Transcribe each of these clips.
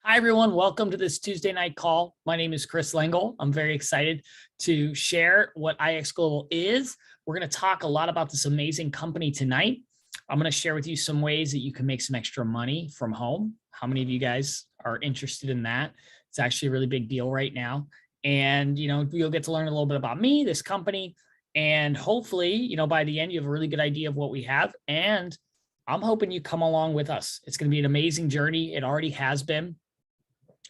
Hi, everyone. Welcome to this Tuesday night call. My name is Chris Lengel. I'm very excited to share what IX Global is. We're going to talk a lot about this amazing company tonight. I'm going to share with you some ways that you can make some extra money from home. How many of you guys are interested in that? It's actually a really big deal right now. And, you'll get to learn a little bit about me, this company, and hopefully, by the end, you have a really good idea of what we have. And I'm hoping you come along with us. It's going to be an amazing journey. It already has been.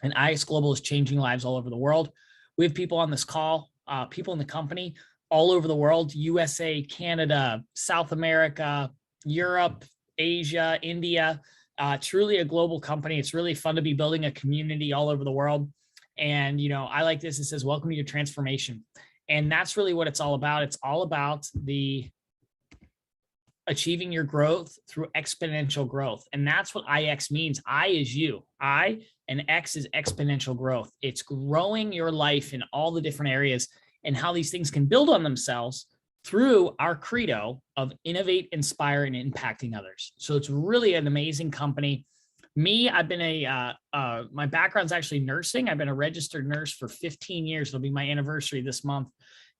And IX Global is changing lives all over the world. We have people on this call, people in the company all over the world, USA, Canada, South America, Europe, Asia, India, truly a global company. It's really fun to be building a community all over the world. And, I like this. It says, welcome to your transformation. And that's really what it's all about. It's all about achieving your growth through exponential growth. And that's what IX means. I is you. I and X is exponential growth. It's growing your life in all the different areas and how these things can build on themselves through our credo of innovate, inspire, and impacting others. So it's really an amazing company. Me, I've been my background's actually nursing. I've been a registered nurse for 15 years. It'll be my anniversary this month.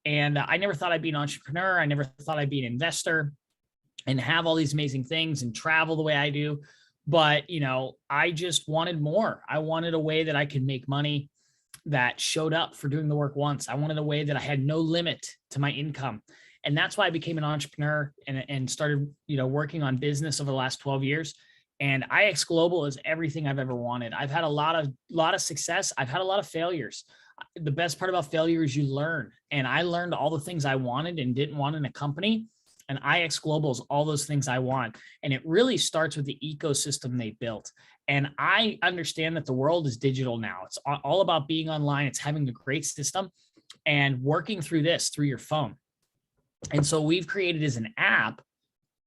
And I never thought I'd be an entrepreneur. I never thought I'd be an investor and have all these amazing things and travel the way I do. But, I just wanted more. I wanted a way that I could make money that showed up for doing the work once. I wanted a way that I had no limit to my income. And that's why I became an entrepreneur and started, working on business over the last 12 years. And IX Global is everything I've ever wanted. I've had a lot of success. I've had a lot of failures. The best part about failure is you learn. And I learned all the things I wanted and didn't want in a company. And IX Global is all those things I want. And it really starts with the ecosystem they built. And I understand that the world is digital now. It's all about being online. It's having a great system and working through this through your phone. And so we've created as an app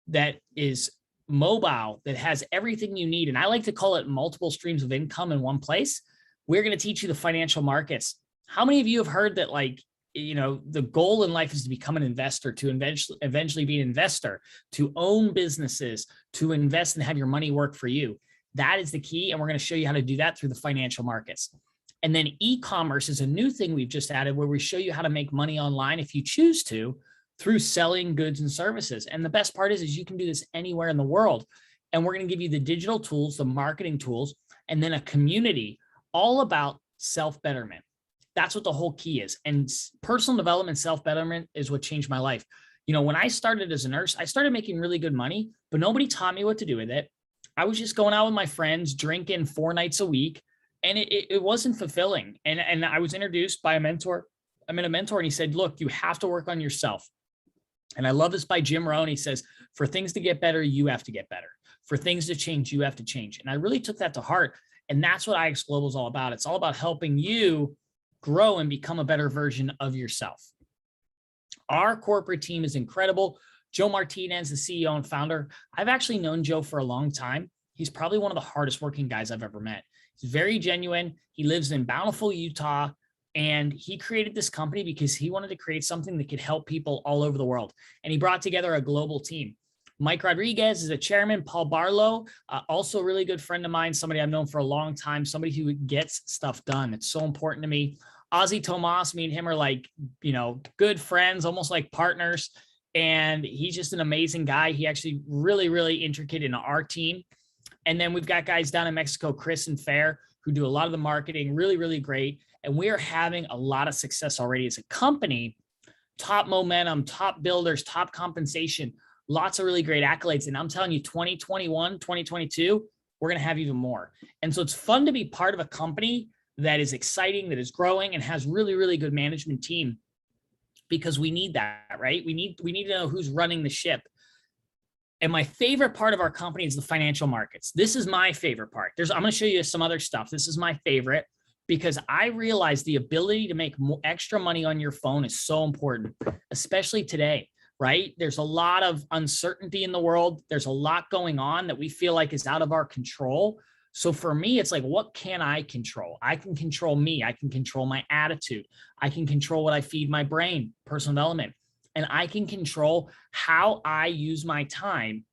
that is mobile, that has everything you need. And I like to call it multiple streams of income in one place. We're going to teach you the financial markets. How many of you have heard that, the goal in life is to become an investor, to eventually be an investor, to own businesses, to invest and have your money work for you? That is the key. And we're going to show you how to do that through the financial markets. And then e-commerce is a new thing we've just added where we show you how to make money online if you choose to through selling goods and services. And the best part is you can do this anywhere in the world. And we're going to give you the digital tools, the marketing tools, and then a community all about self-betterment. That's what the whole key is. And personal development, self-betterment is what changed my life. When I started as a nurse, I started making really good money, but nobody taught me what to do with it. I was just going out with my friends, drinking 4 nights a week, and it wasn't fulfilling. And I was introduced by a mentor. I met a mentor and he said, look, you have to work on yourself. And I love this by Jim Rohn. He says, for things to get better, you have to get better. For things to change, you have to change. And I really took that to heart. And that's what IX Global is all about. It's all about helping you grow and become a better version of yourself. Our corporate team is incredible. Joe Martinez, the CEO and founder. I've actually known Joe for a long time. He's probably one of the hardest working guys I've ever met. He's very genuine. He lives in Bountiful, Utah, and he created this company because he wanted to create something that could help people all over the world. And he brought together a global team. Mike Rodriguez is a chairman. Paul Barlow, also a really good friend of mine, somebody I've known for a long time, somebody who gets stuff done. It's so important to me. Ozzy Tomas, me and him are like, good friends, almost like partners. And he's just an amazing guy. He actually really, really intricate in our team. And then we've got guys down in Mexico, Chris and Fair, who do a lot of the marketing, really, really great. And we are having a lot of success already as a company, top momentum, top builders, top compensation, lots of really great accolades. And I'm telling you, 2021, 2022, we're going to have even more. And so it's fun to be part of a company that is exciting, that is growing, and has really, really good management team, because we need that, right? We need to know who's running the ship. And my favorite part of our company is the financial markets. This is my favorite part. I'm going to show you some other stuff. This is my favorite because I realize the ability to make extra money on your phone is so important, especially today, right? There's a lot of uncertainty in the world. There's a lot going on that we feel like is out of our control. So for me, it's like, what can I control? I can control me. I can control my attitude. I can control what I feed my brain, personal development. And I can control how I use my time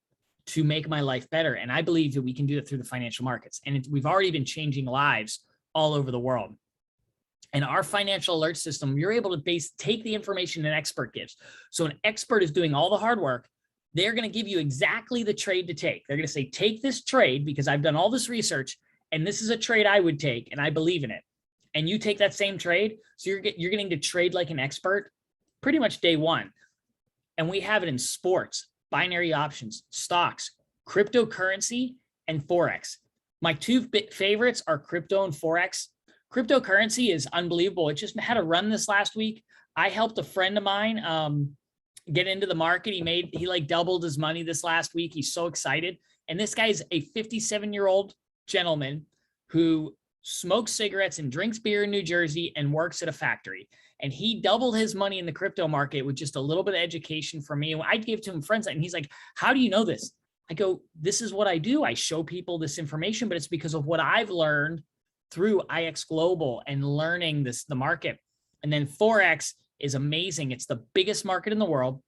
to make my life better. And I believe that we can do it through the financial markets. And we've already been changing lives all over the world. And our financial alert system, you're able to take the information an expert gives. So an expert is doing all the hard work. They're going to give you exactly the trade to take. They're going to say, take this trade because I've done all this research and this is a trade I would take and I believe in it. And you take that same trade. So you're getting to trade like an expert pretty much day one. And we have it in sports, binary options, stocks, cryptocurrency, and forex. My two favorites are crypto and forex. Cryptocurrency is unbelievable. It just had a run this last week. I helped a friend of mine get into the market. He like doubled his money this last week. He's so excited. And this guy's a 57-year-old gentleman who smokes cigarettes and drinks beer in New Jersey and works at a factory. And he doubled his money in the crypto market with just a little bit of education from me. And I'd give to him friends, and he's like, how do you know this? I go, this is what I do. I show people this information, but it's because of what I've learned through IX Global and learning the market. And then forex is amazing. It's the biggest market in the world.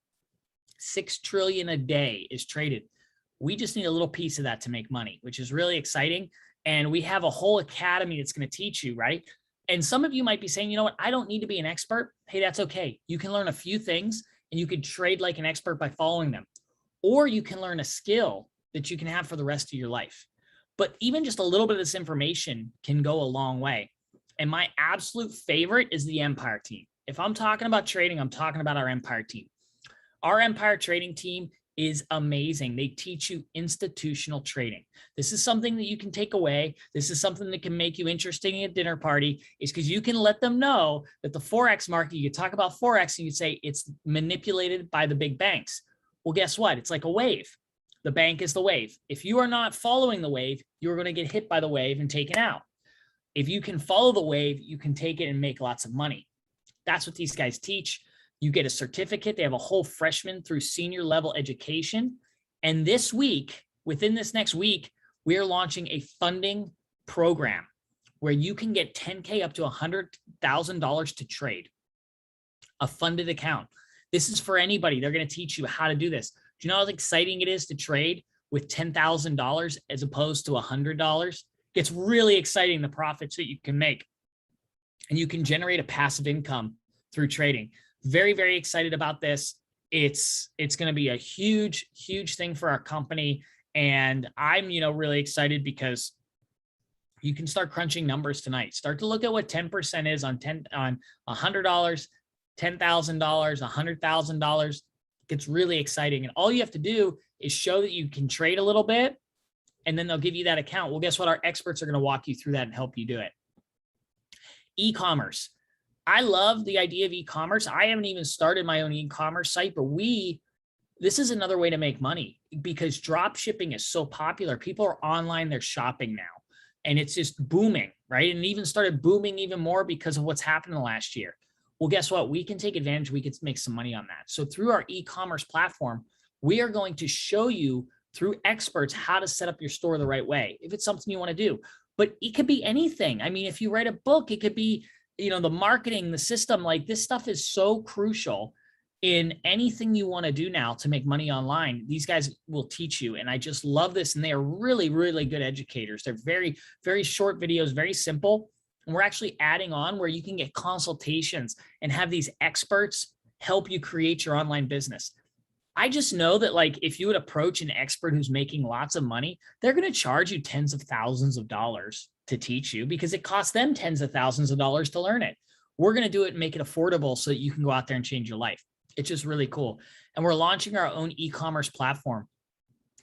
6 trillion a day is traded. We just need a little piece of that to make money, which is really exciting. And we have a whole academy that's going to teach you, right? And some of you might be saying, you know what, I don't need to be an expert. Hey, that's okay. You can learn a few things and you can trade like an expert by following them. Or you can learn a skill that you can have for the rest of your life. But even just a little bit of this information can go a long way. And my absolute favorite is the Empire team. If I'm talking about trading, I'm talking about our Empire team. Our Empire trading team is amazing. They teach you institutional trading. This is something that you can take away. This is something that can make you interesting at a dinner party, is because you can let them know that the forex market, you talk about forex and you say it's manipulated by the big banks. Well, guess what? It's like a wave. The bank is the wave. If you are not following the wave, you're going to get hit by the wave and taken out. If you can follow the wave, you can take it and make lots of money. That's what these guys teach. You get a certificate. They have a whole freshman through senior level education. And this week, within this next week, we are launching a funding program where you can get $10K up to $100,000 to trade. A funded account. This is for anybody. They're going to teach you how to do this. Do you know how exciting it is to trade with $10,000 as opposed to $100? It's really exciting, the profits that you can make. And you can generate a passive income through trading. Very, very excited about this. It's going to be a huge, huge thing for our company. And I'm, really excited because you can start crunching numbers tonight. Start to look at what 10% is on $100, $10,000, $100,000. It's really exciting. And all you have to do is show that you can trade a little bit, and then they'll give you that account. Well, guess what? Our experts are going to walk you through that and help you do it. E-commerce. I love the idea of e-commerce. I haven't even started my own e-commerce site, but this is another way to make money because drop shipping is so popular. People are online, they're shopping now, and it's just booming, right? And even started booming even more because of what's happened in the last year. Well, guess what? We can take advantage. We can make some money on that. So through our e-commerce platform, we are going to show you through experts how to set up your store the right way, if it's something you want to do. But it could be anything. I mean, if you write a book, it could be, the marketing, the system, like this stuff is so crucial in anything you want to do now to make money online. These guys will teach you. And I just love this. And they are really, really good educators. They're very, very short videos, very simple. And we're actually adding on where you can get consultations and have these experts help you create your online business. I just know that if you would approach an expert who's making lots of money, they're going to charge you tens of thousands of dollars to teach you because it costs them tens of thousands of dollars to learn it. We're going to do it and make it affordable so that you can go out there and change your life. It's just really cool. And we're launching our own e-commerce platform.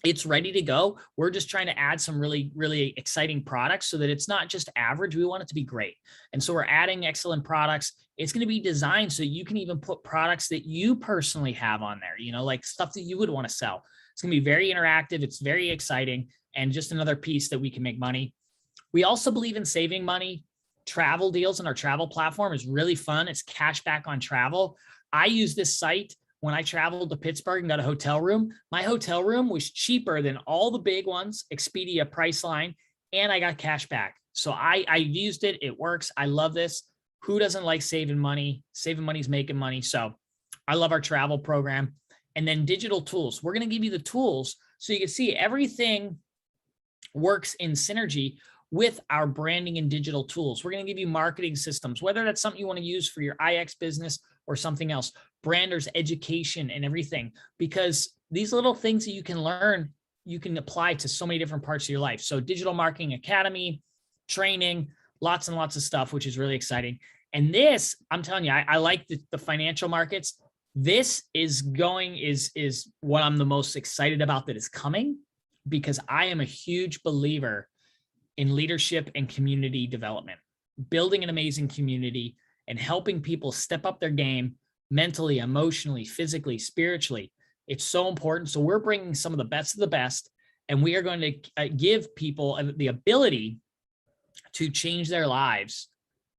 It's ready to go. We're just trying to add some really, really exciting products so that it's not just average. We want it to be great. And so we're adding excellent products. It's going to be designed so you can even put products that you personally have on there, like stuff that you would want to sell. It's going to be very interactive. It's very exciting. And just another piece that we can make money. We also believe in saving money. Travel deals on our travel platform is really fun. It's cash back on travel. I use this site when I traveled to Pittsburgh and got a hotel room. My hotel room was cheaper than all the big ones, Expedia, Priceline, and I got cash back. So I used it. It works. I love this. Who doesn't like saving money? Saving money is making money. So I love our travel program. And then digital tools. We're going to give you the tools So you can see everything works in synergy with our branding and digital tools. We're going to give you marketing systems, whether that's something you want to use for your IX business or something else, branders, education, and everything, because these little things that you can learn, you can apply to so many different parts of your life. So Digital Marketing Academy, training, lots and lots of stuff, which is really exciting. And this, I'm telling you, I like the financial markets. This is what I'm the most excited about that is coming, because I am a huge believer in leadership and community development, building an amazing community and helping people step up their game mentally, emotionally, physically, spiritually. It's so important. So we're bringing some of the best, and we are going to give people the ability to change their lives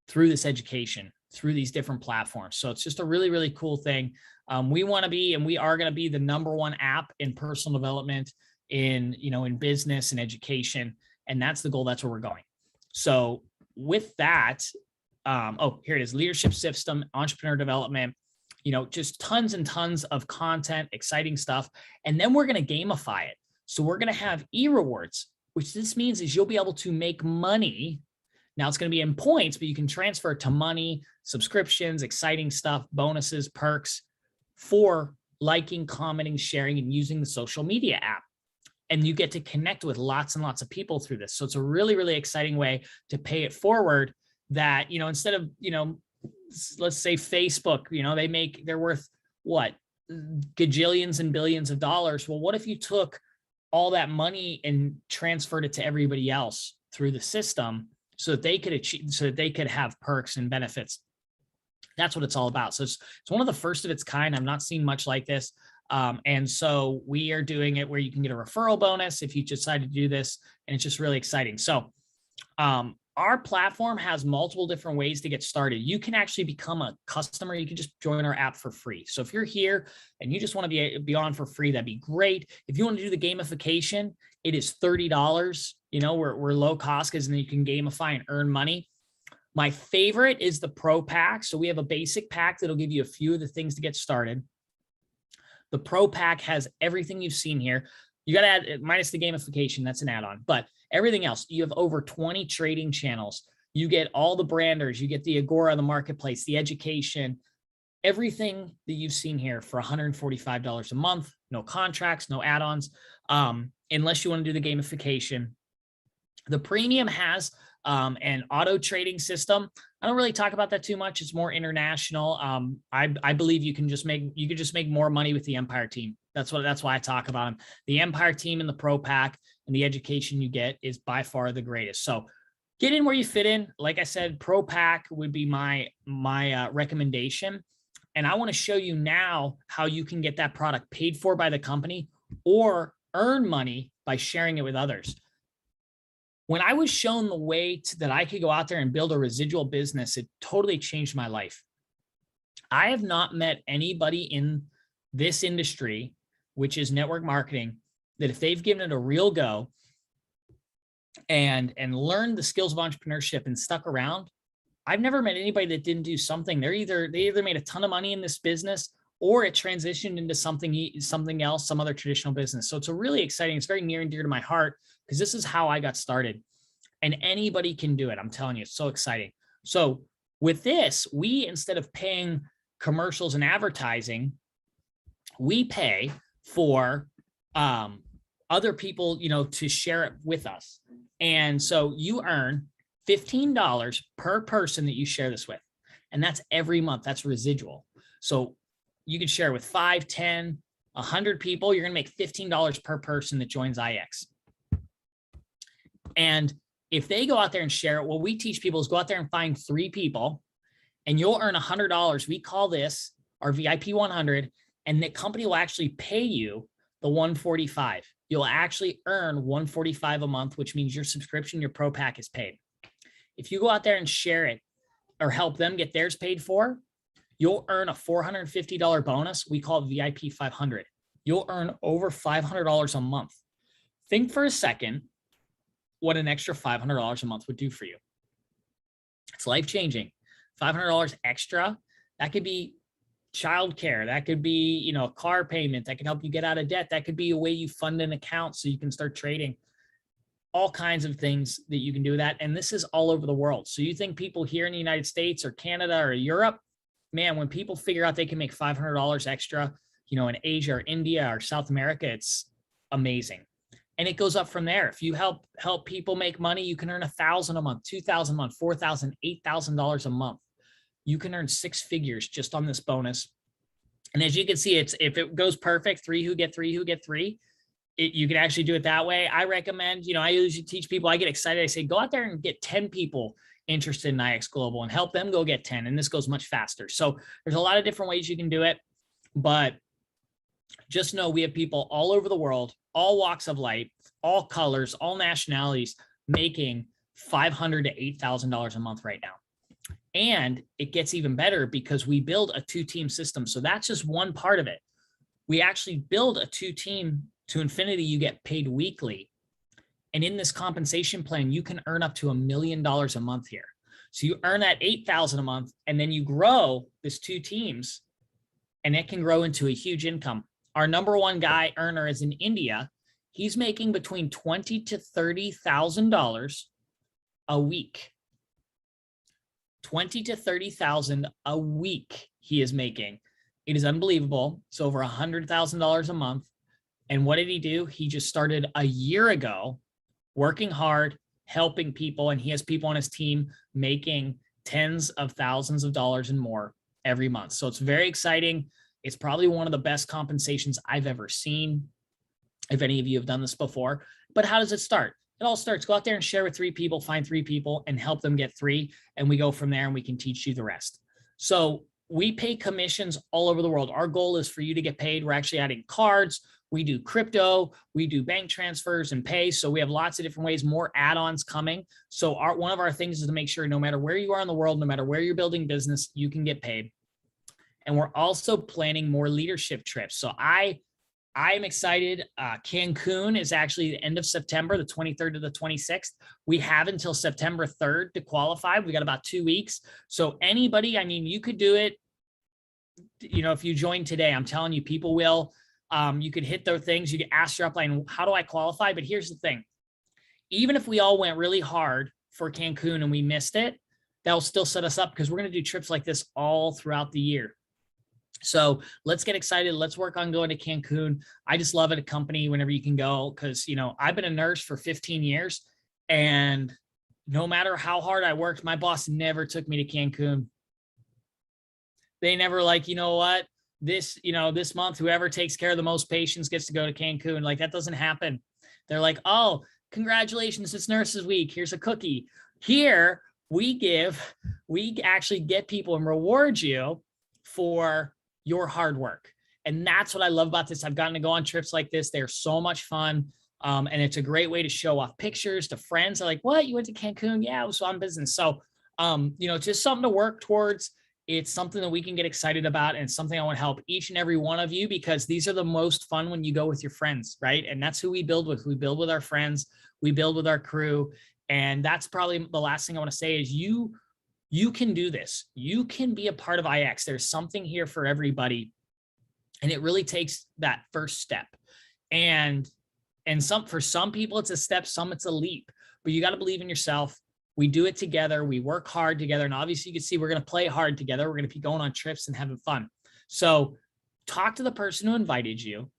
through this education, through these different platforms. So it's just a really, really cool thing. We want to be, and we are going to be, the #1 app in personal development, in business and education. And that's the goal. That's where we're going. So with that, here it is: leadership system, entrepreneur development, just tons and tons of content, exciting stuff. And then we're going to gamify it. So we're going to have e-rewards, which this means is you'll be able to make money. Now it's going to be in points, but you can transfer it to money, subscriptions, exciting stuff, bonuses, perks for liking, commenting, sharing, and using the social media app. And you get to connect with lots and lots of people through this. So it's a really, really exciting way to pay it forward, that, instead of, let's say Facebook, they're worth what, gajillions and billions of dollars. Well, what if you took all that money and transferred it to everybody else through the system, so that they could have perks and benefits? That's what it's all about. So it's one of the first of its kind. I've not seen much like this. And so we are doing it where you can get a referral bonus if you decide to do this. And it's just really exciting. So our platform has multiple different ways to get started. You can actually become a customer. You can just join our app for free. So if you're here and you just want to be on for free, that'd be great. If you want to do the gamification, it is $30. We're low cost, because then you can gamify and earn money. My favorite is the Pro Pack. So we have a basic pack that'll give you a few of the things to get started. The Pro Pack has everything you've seen here. You got to add, minus the gamification, that's an add-on, but everything else, you have over 20 trading channels. You get all the branders, you get the Agora, the marketplace, the education, everything that you've seen here for $145 a month. No contracts, no add-ons, unless you want to do the gamification. The premium has an auto trading system. I don't really talk about that too much. It's more international. I believe you could just make more money with the Empire team. That's why I talk about them. The Empire team and the Pro Pack and the education you get is by far the greatest. So get in where you fit in. Like I said, Pro Pack would be my recommendation. And I want to show you now how you can get that product paid for by the company or earn money by sharing it with others. When I was shown the way that I could go out there and build a residual business, it totally changed my life. I have not met anybody in this industry, which is network marketing, that if they've given it a real go and learned the skills of entrepreneurship and stuck around, I've never met anybody that didn't do something. They either made a ton of money in this business, or it transitioned into something else, some other traditional business. So it's a really exciting, it's very near and dear to my heart, because this is how I got started, and anybody can do it. I'm telling you, it's so exciting. So with this, we, instead of paying commercials and advertising, we pay for other people, to share it with us. And so you earn $15 per person that you share this with. And that's every month. That's residual. So you can share with 5, 10, 100 people. You're going to make $15 per person that joins IX. And if they go out there and share it, what we teach people is go out there and find 3 people, and you'll earn $100. We call this our VIP 100, and the company will actually pay you the $145. You'll actually earn $145 a month, which means your subscription, your Pro Pack, is paid. If you go out there and share it or help them get theirs paid for, you'll earn a $450 bonus. We call it VIP 500. You'll earn over $500 a month. Think for a second what an extra $500 a month would do for you. It's life-changing. $500 extra, that could be childcare. That could be, you know, a car payment that can help you get out of debt. That could be a way you fund an account so you can start trading. All kinds of things that you can do that. And this is all over the world. So you think people here in the United States or Canada or Europe, man, when people figure out they can make $500 extra, you know, in Asia or India or South America, it's amazing. And it goes up from there. If you help people make money, you can earn $1,000 a month, $2,000 a month, $4,000, $8,000 a month. You can earn 6 figures just on this bonus. And as you can see, it's, if it goes perfect, 3 who get 3 who get 3, you can actually do it that way. I recommend, you know, I usually teach people, I get excited. I say, go out there and get 10 people interested in IX Global and help them go get 10. And this goes much faster. So there's a lot of different ways you can do it, but just know we have people all over the world, all walks of life, all colors, all nationalities, making $500 to $8,000 a month right now. And it gets even better because we build a 2-team system. So that's just one part of it. We actually build a 2-team to infinity. You get paid weekly. And in this compensation plan, you can earn up to $1 million a month here. So you earn that $8,000 a month, and then you grow this 2 teams, and it can grow into a huge income. Our number one guy earner is in India. He's making between $20,000 to $30,000 a week. $20,000 to $30,000 a week he is making. It is unbelievable. It's over $100,000 a month. And what did he do? He just started a year ago, working hard, helping people, and he has people on his team making tens of thousands of dollars and more every month. So it's very exciting. It's probably one of the best compensations I've ever seen, if any of you have done this before. But how does it start? It all starts, go out there and share with 3 people, find 3 people and help them get 3. And we go from there and we can teach you the rest. So we pay commissions all over the world. Our goal is for you to get paid. We're actually adding cards. We do crypto, we do bank transfers and pay. So we have lots of different ways, more add-ons coming. So one of our things is to make sure no matter where you are in the world, no matter where you're building business, you can get paid. And we're also planning more leadership trips. So I'm excited. Cancun is actually the end of September, the 23rd to the 26th. We have until September 3rd to qualify. We got about 2 weeks. So anybody, I mean, you could do it. You know, if you join today, I'm telling you, people will. You could hit those things. You could ask your upline, how do I qualify? But here's the thing. Even if we all went really hard for Cancun and we missed it, that'll still set us up because we're going to do trips like this all throughout the year. So let's get excited. Let's work on going to Cancun. I just love it, a company whenever you can go, because, you know, I've been a nurse for 15 years and no matter how hard I worked, my boss never took me to Cancun. They never like, you know what, this month, whoever takes care of the most patients gets to go to Cancun. Like, that doesn't happen. They're like, oh, congratulations, it's Nurses Week. Here's a cookie. Here we actually get people and reward you for your hard work. And that's what I love about this. I've gotten to go on trips like this. They're so much fun. And it's a great way to show off pictures to friends. They're like, what, you went to Cancun? Yeah, it was on business. So, you know, just something to work towards. It's something that we can get excited about, and something I want to help each and every one of you, because these are the most fun when you go with your friends, right? And that's who we build with. We build with our friends. We build with our crew. And that's probably the last thing I want to say is you can do this. You can be a part of IX. There's something here for everybody. And it really takes that first step. And for some people, it's a step, some it's a leap, but you got to believe in yourself. We do it together. We work hard together. And obviously you can see we're going to play hard together. We're going to be going on trips and having fun. So talk to the person who invited you,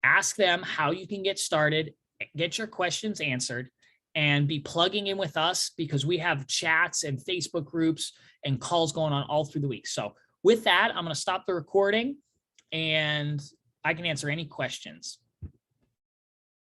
ask them how you can get started, get your questions answered, and be plugging in with us, because we have chats and Facebook groups and calls going on all through the week. So with that, I'm going to stop the recording and I can answer any questions.